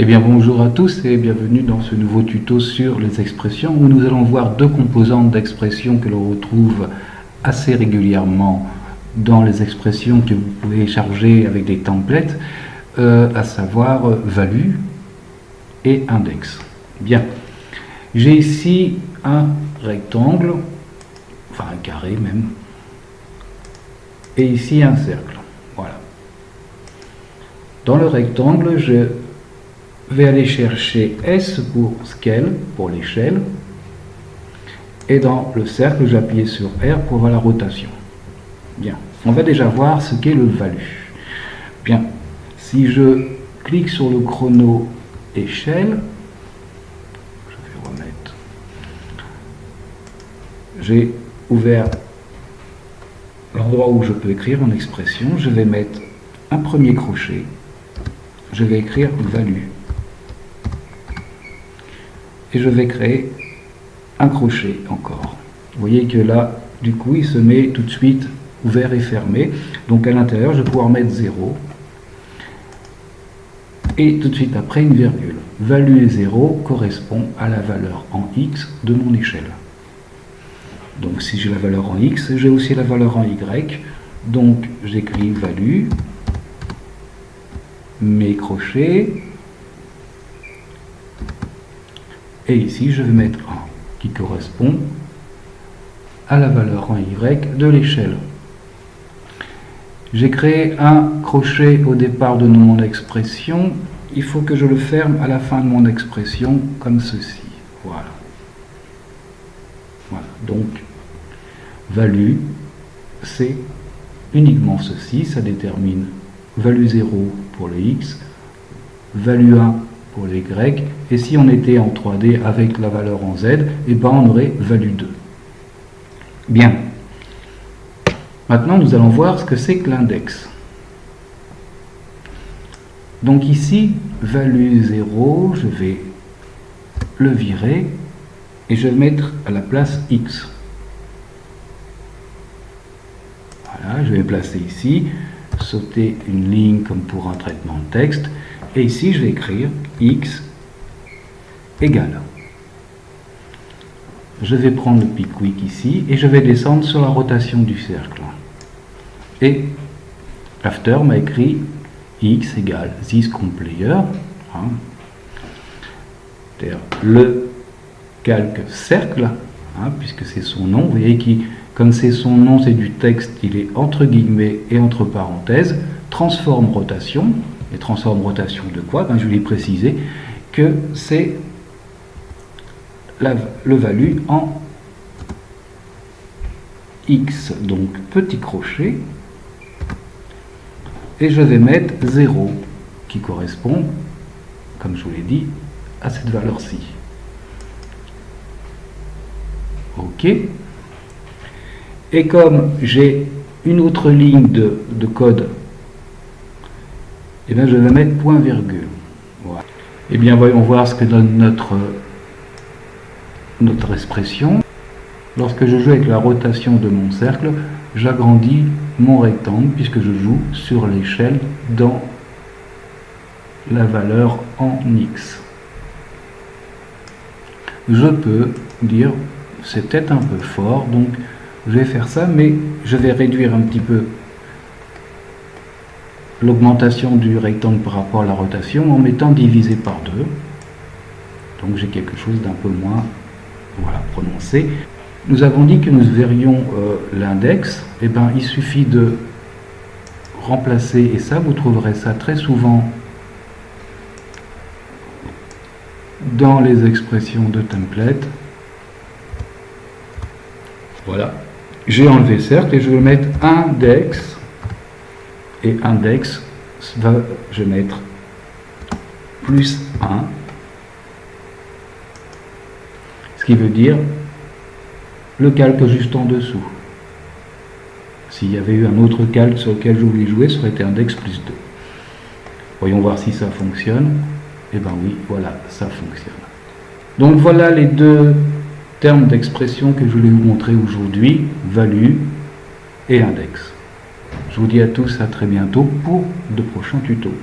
Eh bien bonjour à tous et bienvenue dans ce nouveau tuto sur les expressions où nous allons voir deux composantes d'expressions que l'on retrouve assez régulièrement dans les expressions que vous pouvez charger avec des templates, à savoir value et index. Bien, j'ai ici un rectangle, enfin un carré même, et ici un cercle. Voilà. Dans le rectangle, je vais aller chercher S pour scale, pour l'échelle, et dans le cercle, j'appuie sur R pour voir la rotation. Bien, on va déjà voir ce qu'est le value. Bien, si je clique sur le chrono échelle, je vais remettre, j'ai ouvert l'endroit où je peux écrire mon expression, je vais mettre un premier crochet, je vais écrire value. Et je vais créer un crochet encore. Vous voyez que là, du coup, il se met tout de suite ouvert et fermé. Donc à l'intérieur, je vais pouvoir mettre 0. Et tout de suite après, une virgule. Value 0 correspond à la valeur en X de mon échelle. Donc si j'ai la valeur en X, j'ai aussi la valeur en Y. Donc j'écris value, mes crochets. Et ici, je vais mettre 1, qui correspond à la valeur en Y de l'échelle. J'ai créé un crochet au départ de mon expression. Il faut que je le ferme à la fin de mon expression, comme ceci. Voilà. Voilà. Donc, value, c'est uniquement ceci. Ça détermine value 0 pour le X, value 1 pour les Y, et si on était en 3D avec la valeur en Z, et ben on aurait value 2. Bien. Maintenant, nous allons voir ce que c'est que l'index. Donc ici, value 0, je vais le virer, et je vais mettre à la place X. Voilà, je vais placer ici, sauter une ligne comme pour un traitement de texte, et ici, je vais écrire X égale. Je vais prendre le pic-wick ici et je vais descendre sur la rotation du cercle. Et After m'a écrit X égale this compiler, c'est-à-dire le calque cercle, puisque c'est son nom. Vous voyez que comme c'est son nom, c'est du texte, il est entre guillemets et entre parenthèses, transforme rotation. Et transforme rotation de quoi? Je vais préciser que c'est le value en X, donc petit crochet, et je vais mettre 0 qui correspond, comme je vous l'ai dit, à cette valeur-ci. OK. Et comme j'ai une autre ligne de code, et bien je vais mettre point virgule. Voilà. Et bien voyons voir ce que donne notre expression. Lorsque je joue avec la rotation de mon cercle, j'agrandis mon rectangle puisque je joue sur l'échelle dans la valeur en X. Je peux dire, c'est peut-être un peu fort, donc je vais faire ça, mais je vais réduire un petit peu l'augmentation du rectangle par rapport à la rotation en mettant divisé par 2. Donc j'ai quelque chose d'un peu moins prononcé. Nous avons dit que nous verrions l'index. Et ben, il suffit de remplacer, et ça vous trouverez ça très souvent dans les expressions de template. Voilà. J'ai enlevé cercle et je vais mettre index. Et index, je vais mettre plus 1, ce qui veut dire le calque juste en dessous. S'il y avait eu un autre calque sur lequel je voulais jouer, ça aurait été index plus 2. Voyons voir si ça fonctionne. Et bien oui, voilà, ça fonctionne. Donc voilà les deux termes d'expression que je voulais vous montrer aujourd'hui, value et index. Je vous dis à tous à très bientôt pour de prochains tutos.